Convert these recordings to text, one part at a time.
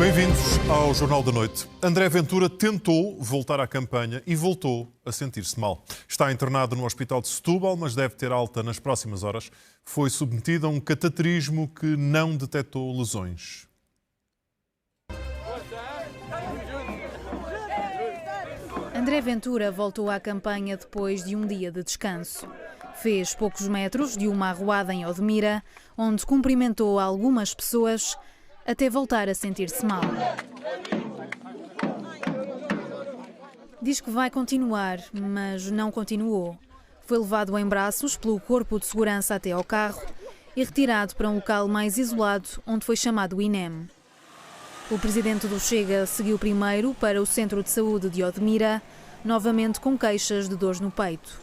Bem-vindos ao Jornal da Noite. André Ventura tentou voltar à campanha e voltou a sentir-se mal. Está internado no Hospital de Setúbal, mas deve ter alta nas próximas horas. Foi submetido a um cateterismo que não detectou lesões. André Ventura voltou à campanha depois de um dia de descanso. Fez poucos metros de uma arruada em Odmira, onde cumprimentou algumas pessoas, até voltar a sentir-se mal. Diz que vai continuar, mas não continuou. Foi levado em braços pelo corpo de segurança até ao carro e retirado para um local mais isolado, onde foi chamado o INEM. O presidente do Chega seguiu primeiro para o Centro de Saúde de Odmira, novamente com queixas de dores no peito.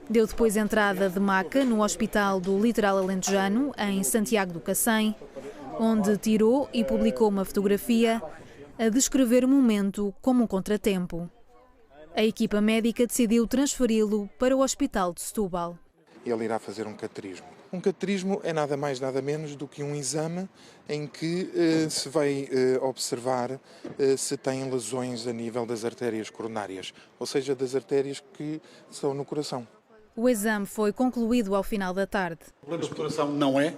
Deu depois entrada de maca no Hospital do Litoral Alentejano, em Santiago do Cacém, onde tirou e publicou uma fotografia a descrever o momento como um contratempo. A equipa médica decidiu transferi-lo para o Hospital de Setúbal. Ele irá fazer um cateterismo. Um cateterismo é nada mais, nada menos do que um exame em que se vai observar se tem lesões a nível das artérias coronárias, ou seja, das artérias que estão no coração. O exame foi concluído ao final da tarde. Problemas de coração não é?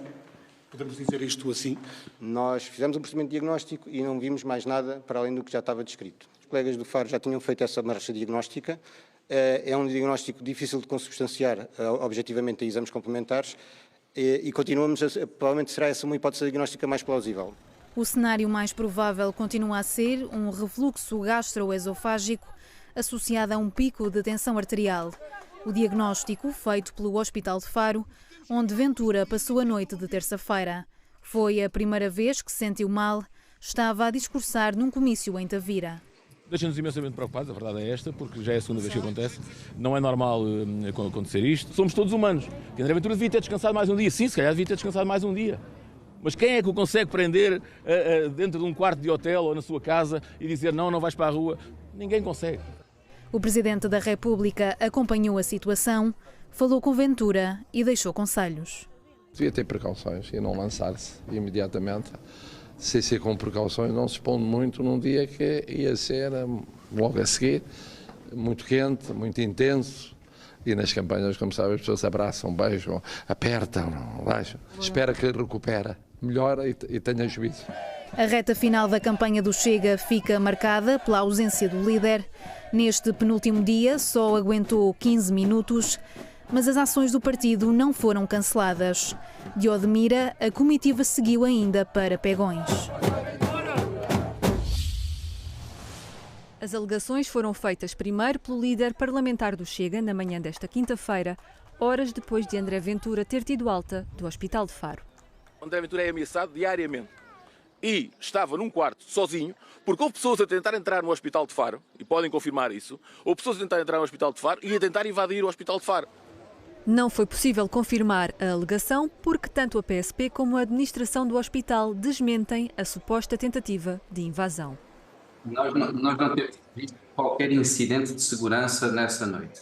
Podemos dizer isto assim? Nós fizemos um procedimento diagnóstico e não vimos mais nada para além do que já estava descrito. Os colegas do Faro já tinham feito essa marcha diagnóstica. É um diagnóstico difícil de consubstanciar objetivamente a exames complementares e continuamos, provavelmente será essa uma hipótese diagnóstica mais plausível. O cenário mais provável continua a ser um refluxo gastroesofágico associado a um pico de tensão arterial. O diagnóstico, feito pelo Hospital de Faro, onde Ventura passou a noite de terça-feira. Foi a primeira vez que se sentiu mal, estava a discursar num comício em Tavira. Deixa-nos imensamente preocupados, a verdade é esta, porque já é a segunda vez que acontece. Não é normal acontecer isto. Somos todos humanos. André Ventura devia ter descansado mais um dia. Sim, se calhar devia ter descansado mais um dia. Mas quem é que o consegue prender dentro de um quarto de hotel ou na sua casa e dizer não vais para a rua? Ninguém consegue. O Presidente da República acompanhou a situação, falou com Ventura e deixou conselhos. Devia ter precauções e não lançar-se imediatamente. Sem ser com precauções, não se expondo muito num dia que ia ser logo a seguir, muito quente, muito intenso. E nas campanhas, como sabem, as pessoas abraçam, beijam, apertam, baixam. Espera que recupere, melhora e tenha juízo. A reta final da campanha do Chega fica marcada pela ausência do líder. Neste penúltimo dia só aguentou 15 minutos, mas as ações do partido não foram canceladas. De Odmira, a comitiva seguiu ainda para Pegões. As alegações foram feitas primeiro pelo líder parlamentar do Chega na manhã desta quinta-feira, horas depois de André Ventura ter tido alta do Hospital de Faro. André Ventura é ameaçado diariamente e estava num quarto sozinho, porque houve pessoas a tentar entrar no Hospital de Faro, e podem confirmar isso, houve pessoas a tentar entrar no Hospital de Faro e a tentar invadir o Hospital de Faro. Não foi possível confirmar a alegação porque tanto a PSP como a administração do hospital desmentem a suposta tentativa de invasão. Nós não temos visto qualquer incidente de segurança nessa noite,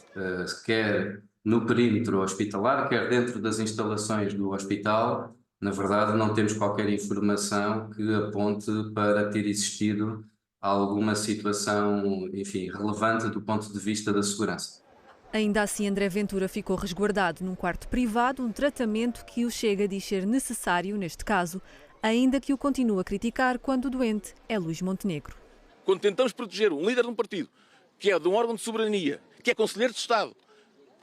quer no perímetro hospitalar, quer dentro das instalações do hospital. Na verdade, não temos qualquer informação que aponte para ter existido alguma situação, enfim, relevante do ponto de vista da segurança. Ainda assim, André Ventura ficou resguardado num quarto privado, um tratamento que o Chega diz ser necessário neste caso, ainda que o continue a criticar quando o doente é Luís Montenegro. Quando tentamos proteger um líder de um partido, que é de um órgão de soberania, que é conselheiro de Estado,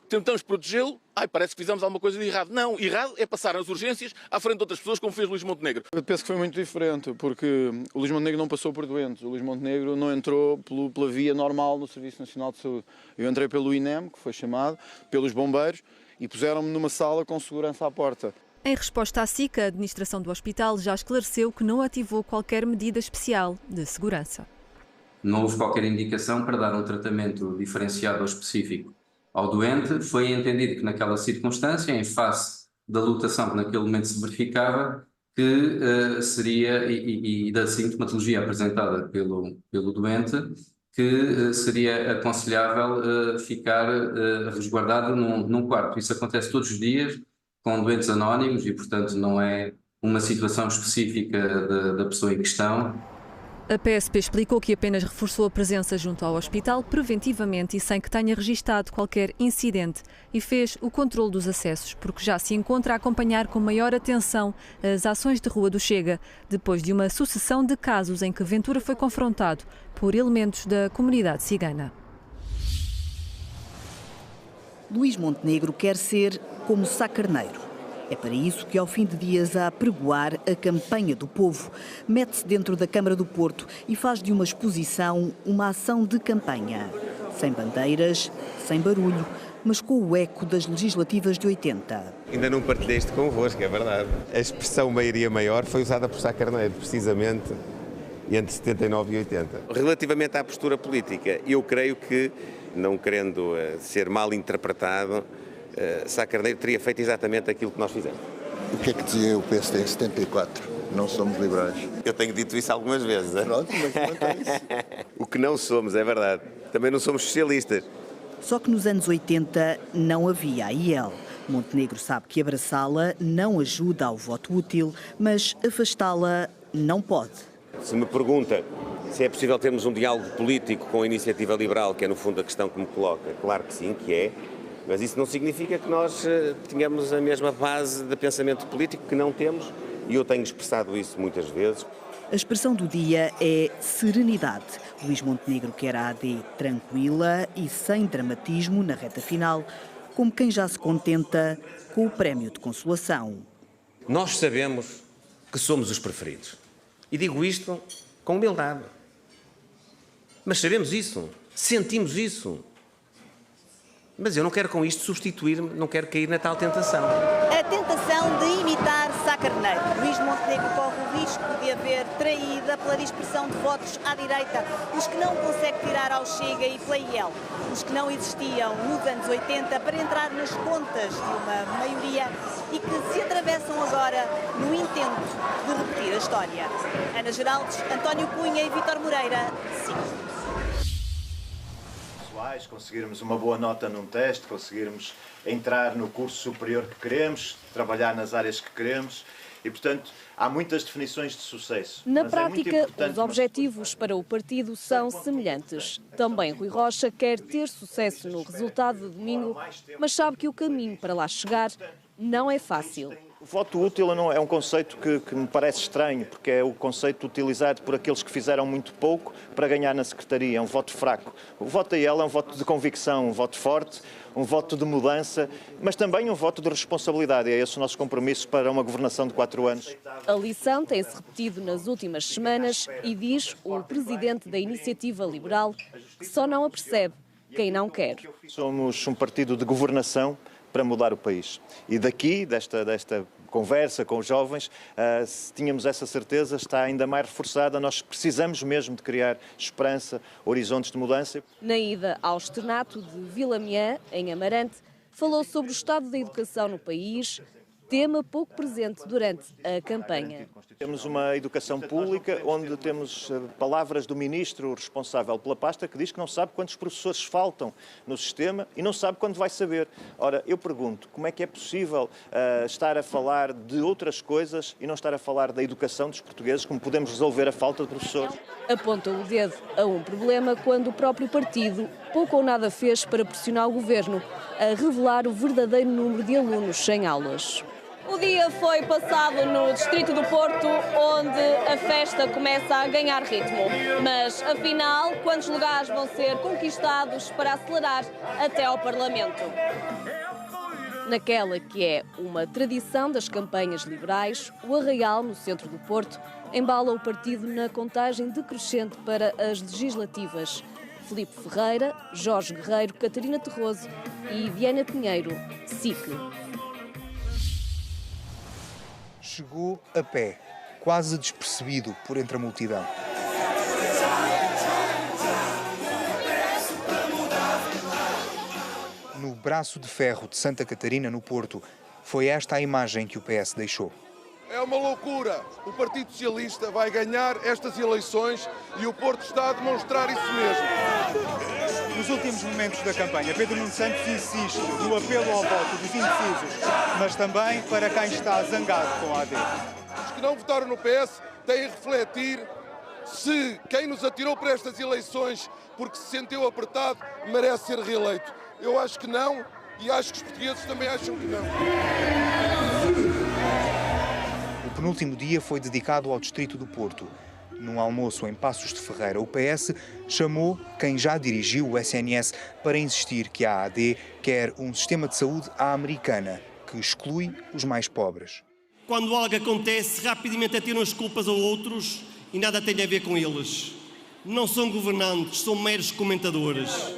tentamos protegê-lo, parece que fizemos alguma coisa de errado. Não, errado é passar as urgências à frente de outras pessoas, como fez Luís Montenegro. Eu penso que foi muito diferente, porque o Luís Montenegro não passou por doentes. O Luís Montenegro não entrou pela via normal no Serviço Nacional de Saúde. Eu entrei pelo INEM, que foi chamado, pelos bombeiros, e puseram-me numa sala com segurança à porta. Em resposta à SIC, a administração do hospital já esclareceu que não ativou qualquer medida especial de segurança. Não houve qualquer indicação para dar um tratamento diferenciado ou específico ao doente. Foi entendido que naquela circunstância, em face da lotação que naquele momento se verificava, que seria, e da sintomatologia apresentada pelo doente, que seria aconselhável ficar resguardado num quarto. Isso acontece todos os dias com doentes anónimos e, portanto, não é uma situação específica da pessoa em questão. A PSP explicou que apenas reforçou a presença junto ao hospital preventivamente e sem que tenha registado qualquer incidente e fez o controle dos acessos, porque já se encontra a acompanhar com maior atenção as ações de rua do Chega, depois de uma sucessão de casos em que Ventura foi confrontado por elementos da comunidade cigana. Luís Montenegro quer ser como Sá Carneiro. É para isso que, ao fim de dias a apregoar a campanha do povo, mete-se dentro da Câmara do Porto e faz de uma exposição uma ação de campanha. Sem bandeiras, sem barulho, mas com o eco das legislativas de 80. Ainda não partilhei isto convosco, é verdade. A expressão maioria maior foi usada por Sá Carneiro, precisamente entre 79 e 80. Relativamente à postura política, eu creio que, não querendo ser mal interpretado, Sá Carneiro teria feito exatamente aquilo que nós fizemos. O que é que dizia o PSD em 74? Não somos liberais. Eu tenho dito isso algumas vezes. Pronto, mas não é isso. O que não somos, é verdade. Também não somos socialistas. Só que nos anos 80 não havia a IEL. Montenegro sabe que abraçá-la não ajuda ao voto útil, mas afastá-la não pode. Se me pergunta se é possível termos um diálogo político com a iniciativa liberal, que é no fundo a questão que me coloca, claro que sim, que é. Mas isso não significa que nós tenhamos a mesma base de pensamento político, que não temos, e eu tenho expressado isso muitas vezes. A expressão do dia é serenidade. Luís Montenegro quer a AD tranquila e sem dramatismo na reta final, como quem já se contenta com o prémio de consolação. Nós sabemos que somos os preferidos. E digo isto com humildade. Mas sabemos isso, sentimos isso. Mas eu não quero com isto substituir-me, não quero cair na tal tentação. A tentação de imitar Sá Carneiro. Luís Montenegro corre o risco de haver traída pela dispersão de votos à direita, os que não consegue tirar ao Chega e pela IEL, os que não existiam nos anos 80 para entrar nas contas de uma maioria e que se atravessam agora no intento de repetir a história. Ana Geraldes, António Cunha e Vítor Moreira, sim. Conseguirmos uma boa nota num teste, conseguirmos entrar no curso superior que queremos, trabalhar nas áreas que queremos e, portanto, há muitas definições de sucesso. Na prática, os objetivos para o partido são semelhantes. Também Rui Rocha quer ter sucesso no resultado de domingo, mas sabe que o caminho para lá chegar não é fácil. O voto útil é um conceito que me parece estranho, porque é o conceito utilizado por aqueles que fizeram muito pouco para ganhar na secretaria, é um voto fraco. O voto a ela é um voto de convicção, um voto forte, um voto de mudança, mas também um voto de responsabilidade. É esse o nosso compromisso para uma governação de 4 anos. A lição tem-se repetido nas últimas semanas e diz o presidente da Iniciativa Liberal que só não a percebe quem não quer. Somos um partido de governação para mudar o país. E daqui, desta conversa com os jovens, se tínhamos essa certeza, está ainda mais reforçada. Nós precisamos mesmo de criar esperança, horizontes de mudança. Na ida ao externato de Vilamiã, em Amarante, falou sobre o estado da educação no país, tema pouco presente durante a campanha. Temos uma educação pública onde temos palavras do ministro responsável pela pasta que diz que não sabe quantos professores faltam no sistema e não sabe quando vai saber. Ora, eu pergunto, como é que é possível estar a falar de outras coisas e não estar a falar da educação dos portugueses, como podemos resolver a falta de professores? Aponta o dedo a um problema quando o próprio partido pouco ou nada fez para pressionar o governo a revelar o verdadeiro número de alunos sem aulas. O dia foi passado no Distrito do Porto, onde a festa começa a ganhar ritmo. Mas, afinal, quantos lugares vão ser conquistados para acelerar até ao Parlamento? Naquela que é uma tradição das campanhas liberais, o Arraial, no centro do Porto, embala o partido na contagem decrescente para as legislativas. Filipe Ferreira, Jorge Guerreiro, Catarina Terroso e Diana Pinheiro, SIC. Chegou a pé, quase despercebido por entre a multidão. No braço de ferro de Santa Catarina, no Porto, foi esta a imagem que o PS deixou. É uma loucura. O Partido Socialista vai ganhar estas eleições e o Porto está a demonstrar isso mesmo. Nos últimos momentos da campanha, Pedro Nuno Santos insiste no apelo ao voto dos indecisos, mas também para quem está zangado com a AD. Os que não votaram no PS têm a refletir se quem nos atirou para estas eleições porque se sentiu apertado merece ser reeleito. Eu acho que não e acho que os portugueses também acham que não. O penúltimo dia foi dedicado ao Distrito do Porto. Num almoço em Passos de Ferreira, o PS chamou quem já dirigiu o SNS para insistir que a AD quer um sistema de saúde à americana, que exclui os mais pobres. Quando algo acontece, rapidamente atiram as culpas a outros e nada tem a ver com eles. Não são governantes, são meros comentadores.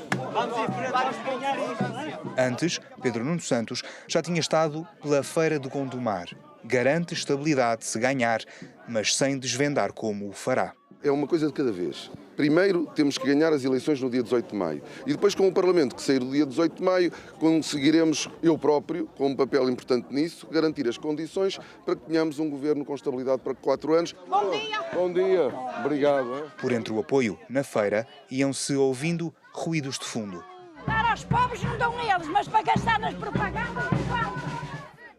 Antes, Pedro Nuno Santos já tinha estado pela Feira de Gondomar. Garante estabilidade se ganhar, mas sem desvendar como o fará. É uma coisa de cada vez. Primeiro temos que ganhar as eleições no dia 18 de maio. E depois, com o Parlamento que sair do dia 18 de maio, conseguiremos, eu próprio, com um papel importante nisso, garantir as condições para que tenhamos um governo com estabilidade para 4 anos. Bom dia! Bom dia! Obrigado. Por entre o apoio, na feira, iam-se ouvindo ruídos de fundo. Para os pobres não dão eles, mas para gastar nas propagandas não falta.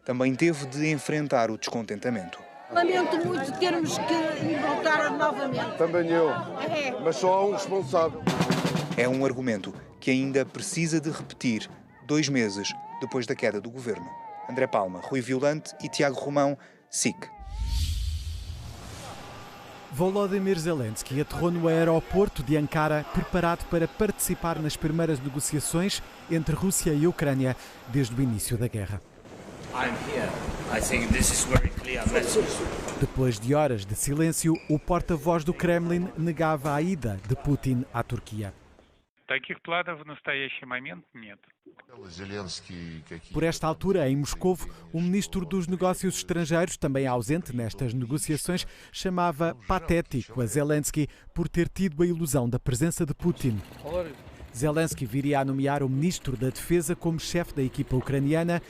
Também teve de enfrentar o descontentamento. Lamento muito termos que voltar novamente. Também eu, mas só há um responsável. É um argumento que ainda precisa de repetir 2 meses depois da queda do governo. André Palma, Rui Violante e Tiago Romão, SIC. Volodymyr Zelensky aterrou no aeroporto de Ankara preparado para participar nas primeiras negociações entre Rússia e Ucrânia desde o início da guerra. Depois de horas de silêncio, o porta-voz do Kremlin negava a ida de Putin à Turquia. Por esta altura, em Moscovo, o ministro dos Negócios Estrangeiros, também ausente nestas negociações, chamava patético a Zelensky por ter tido a ilusão da presença de Putin. Zelensky viria a nomear o ministro da Defesa como chefe da equipa ucraniana.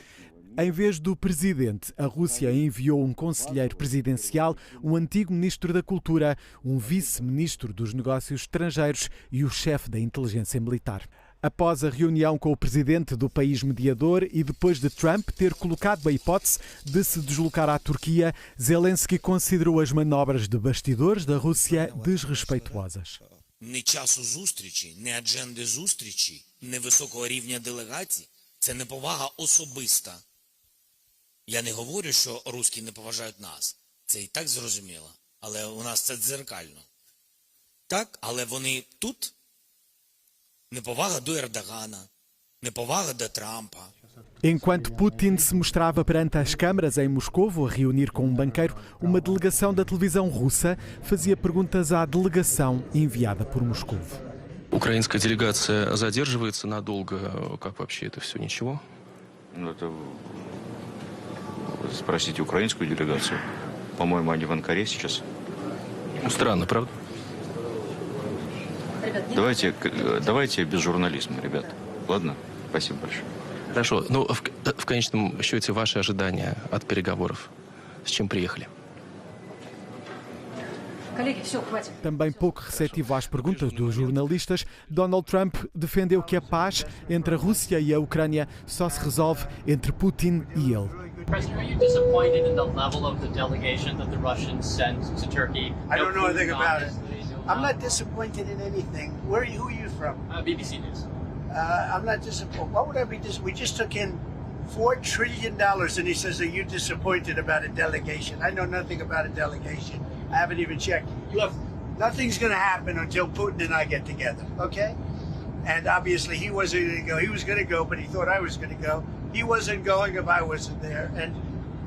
Em vez do presidente, a Rússia enviou um conselheiro presidencial, um antigo ministro da Cultura, um vice-ministro dos Negócios Estrangeiros e o chefe da inteligência militar. Após a reunião com o presidente do país mediador e depois de Trump ter colocado a hipótese de se deslocar à Turquia, Zelensky considerou as manobras de bastidores da Rússia desrespeituosas. Не часу зустрічі, не адженди зустрічі, не високого рівня делегацій – це неповага особиста. Я не говорю, що русські не поважають нас. Це і так зрозуміло. Але у нас це дзеркально. Так, але вони тут? Неповага до Ердогана, неповага до Трампа. Enquanto Putin se mostrava perante as câmaras em Moscovo a reunir com um banqueiro, uma delegação da televisão russa fazia perguntas à delegação enviada por Moscovo. Украинская делегация задерживается надолго. Как вообще это все? Ничего? Это спросите украинскую делегацию. По-моему, они в Анкаре сейчас. Странно, правда? Давайте без журнализма, ребят. Ладно? Спасибо большое. Хорошо. Ну, в конечном счете, ваши ожидания от переговоров. С чем приехали? Também pouco receptivo às perguntas dos jornalistas, Donald Trump defendeu que a paz entre a Rússia e a Ucrânia só se resolve entre Putin e ele. President, are you disappointed in the level of the delegation that the Russians sent to Turkey? I don't know anything about it. I'm not disappointed in anything. Who are you from? BBC News. I'm not disappointed. What would I be disappointed? We just took in $4 trillion, and he says, are you disappointed about a delegation? I know nothing about a delegation. I haven't even checked. Look, nothing's going to happen until Putin and I get together, okay? And obviously he wasn't going to go. He was going to go, but he thought I was going to go. He wasn't going if I wasn't there. And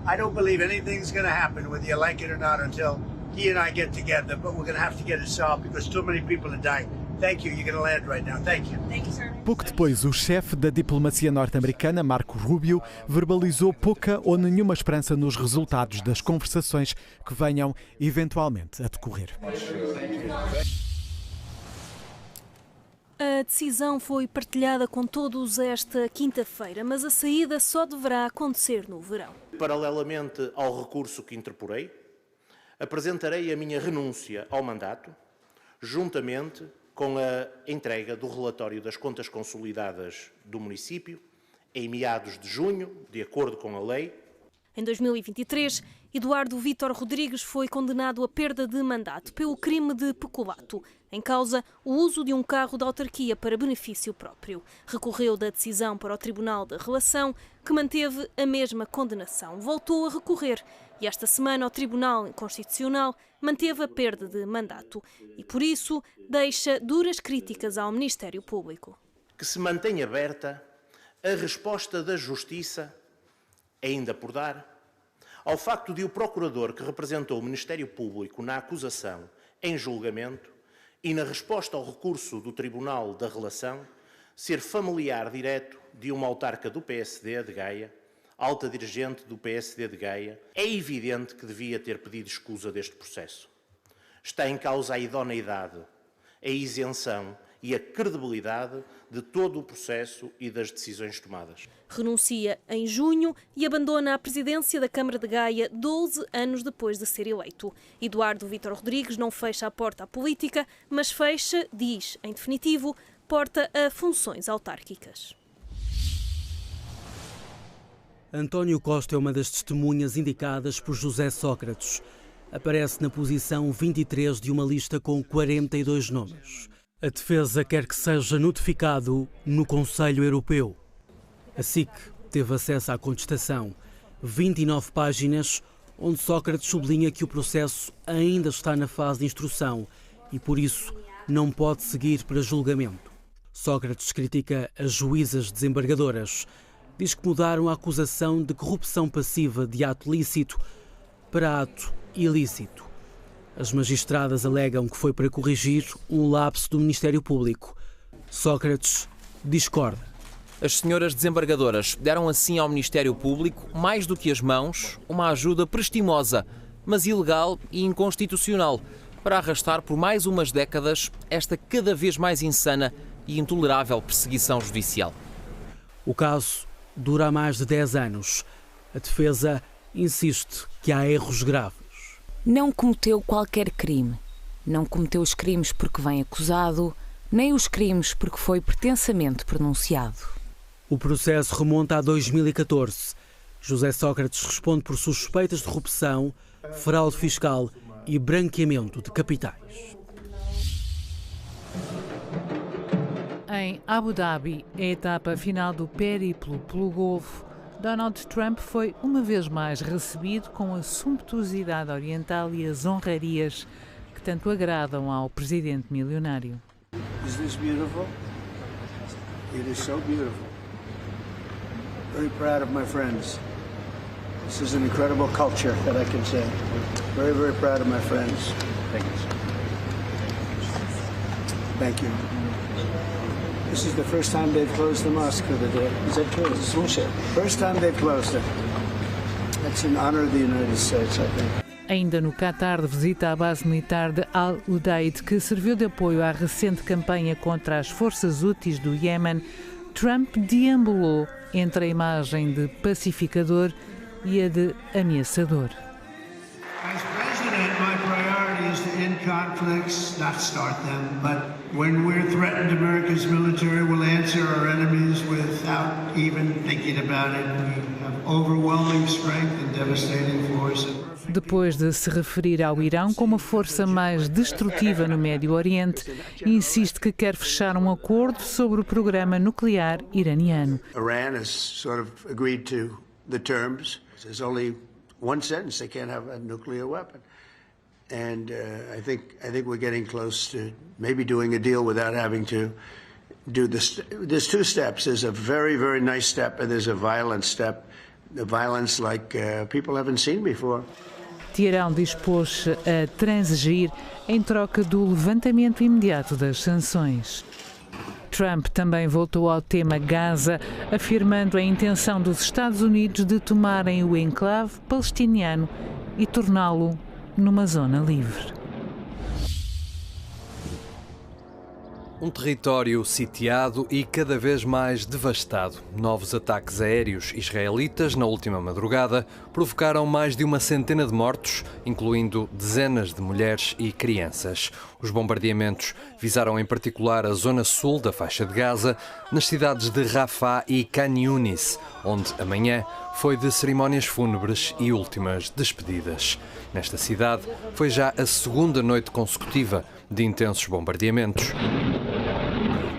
I don't believe anything's going to happen, whether you like it or not, until he and I get together. But we're going to have to get it solved because too many people are dying. Thank you. You're going to land right now. Thank you. Thank you, sir. Pouco depois, o chefe da diplomacia norte-americana, Marco Rubio, verbalizou pouca ou nenhuma esperança nos resultados das conversações que venham eventualmente a decorrer. A decisão foi partilhada com todos esta quinta-feira, mas a saída só deverá acontecer no verão. Paralelamente ao recurso que interporei, apresentarei a minha renúncia ao mandato, juntamente com a entrega do relatório das contas consolidadas do município, em meados de junho, de acordo com a lei. Em 2023, Eduardo Vítor Rodrigues foi condenado a perda de mandato pelo crime de peculato. Em causa, o uso de um carro da autarquia para benefício próprio. Recorreu da decisão para o Tribunal da Relação, que manteve a mesma condenação. Voltou a recorrer e esta semana o Tribunal Constitucional manteve a perda de mandato e, por isso, deixa duras críticas ao Ministério Público. Que se mantém aberta a resposta da Justiça, ainda por dar, ao facto de o procurador que representou o Ministério Público na acusação em julgamento e na resposta ao recurso do Tribunal da Relação ser familiar direto de uma autarca do PSD de Gaia, alta dirigente do PSD de Gaia, é evidente que devia ter pedido escusa deste processo. Está em causa a idoneidade, a isenção e a credibilidade de todo o processo e das decisões tomadas. Renuncia em junho e abandona a presidência da Câmara de Gaia 12 anos depois de ser eleito. Eduardo Vítor Rodrigues não fecha a porta à política, mas fecha, diz, em definitivo, porta a funções autárquicas. António Costa é uma das testemunhas indicadas por José Sócrates. Aparece na posição 23 de uma lista com 42 nomes. A defesa quer que seja notificado no Conselho Europeu. A SIC teve acesso à contestação, 29 páginas, onde Sócrates sublinha que o processo ainda está na fase de instrução e, por isso, não pode seguir para julgamento. Sócrates critica as juízas desembargadoras. Diz que mudaram a acusação de corrupção passiva de ato lícito para ato ilícito. As magistradas alegam que foi para corrigir um lapso do Ministério Público. Sócrates discorda. As senhoras desembargadoras deram assim ao Ministério Público, mais do que as mãos, uma ajuda prestimosa, mas ilegal e inconstitucional, para arrastar por mais umas décadas esta cada vez mais insana e intolerável perseguição judicial. O caso dura há mais de 10 anos. A defesa insiste que há erros graves. Não cometeu qualquer crime. Não cometeu os crimes porque vem acusado, nem os crimes porque foi pretensamente pronunciado. O processo remonta a 2014. José Sócrates responde por suspeitas de corrupção, fraude fiscal e branqueamento de capitais. Em Abu Dhabi, a etapa final do périplo pelo Golfo, Donald Trump foi uma vez mais recebido com a sumptuosidade oriental e as honrarias que tanto agradam ao presidente milionário. Is this beautiful? It is so beautiful. Very proud of my friends. This is an incredible culture that I can say. Very, very proud of my friends. Thank you. Thank you. This is the first time they've closed the mosque for the day. Is that true? First time they've closed it. That's in honor of the United States, I think. Ainda no Qatar, de visita à base militar de Al-Udeid, que serviu de apoio à recente campanha contra as forças Houthis do Iémen, Trump deambulou entre a imagem de pacificador e a de ameaçador. As president, my priority is to end conflicts, not start them. But when we're threatened, America's military will answer our enemies without even thinking about it. We have overwhelming strength and devastating force. Depois de se referir ao Irão como a força mais destrutiva no Médio Oriente, insiste que quer fechar um acordo sobre o programa nuclear iraniano. Iran has sort of agreed to the terms. There's only one sentence: they can't have a nuclear weapon. And I think we're getting close to maybe doing a deal without having to do this. There's two steps. There's a very, very nice step, and there's a violent step. The violence like people haven't seen before. Teherão dispôs-se a transigir em troca do levantamento imediato das sanções. Trump também voltou ao tema Gaza, afirmando a intenção dos Estados Unidos de tomarem o enclave palestiniano e torná-lo numa zona livre. Um território sitiado e cada vez mais devastado. Novos ataques aéreos israelitas na última madrugada provocaram mais de uma centena de mortos, incluindo dezenas de mulheres e crianças. Os bombardeamentos visaram em particular a zona sul da faixa de Gaza, nas cidades de Rafah e Khan Yunis, onde amanhã foi de cerimónias fúnebres e últimas despedidas. Nesta cidade foi já a segunda noite consecutiva de intensos bombardeamentos.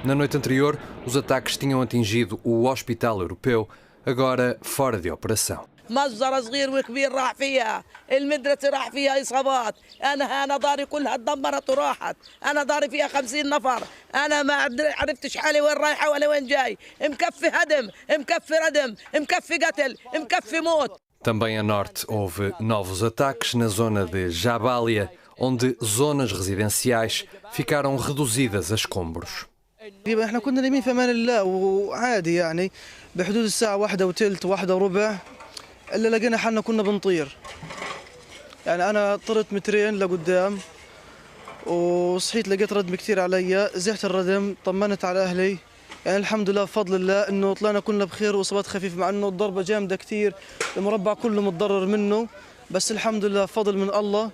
Na noite anterior, os ataques tinham atingido o Hospital Europeu, agora fora de operação. مجزرة صغير وكبير راح فيها، المدرسة راح فيها إصابات، أنا داري كلها تدمرت وراحت، أنا داري فيها 50 نفر، أنا ما عرفتش حالي وين رايحة ولا وين جاي، مكفي هدم، مكفي ردم، مكفي قتل، مكفي موت. Também a norte houve novos ataques na zona de Jabalia, onde zonas residenciais ficaram reduzidas a escombros. احنا كنا نايمين في امان الله وعادي يعني بحدود الساعة 1:15 1:15 الا لقينا حالنا كنا بنطير يعني انا طرت مترين لقدام وصحيت لقيت ردم كثير علي زحت الردم طمنت على اهلي يعني الحمد لله بفضل الله انه طلعنا كلنا بخير واصابات خفيفه مع انه الضربه جامده كثير المربع كله متضرر منه بس الحمد لله فضل من الله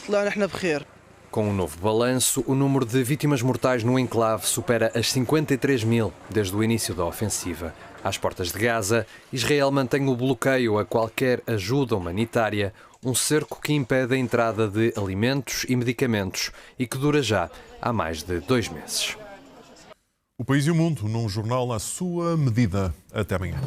طلعنا احنا بخير. Com um novo balanço, o número de vítimas mortais no enclave supera as 53 mil desde o início da ofensiva. Às portas de Gaza, Israel mantém o bloqueio a qualquer ajuda humanitária, um cerco que impede a entrada de alimentos e medicamentos e que dura já há mais de 2 meses. O País e o Mundo, num jornal à sua medida. Até amanhã.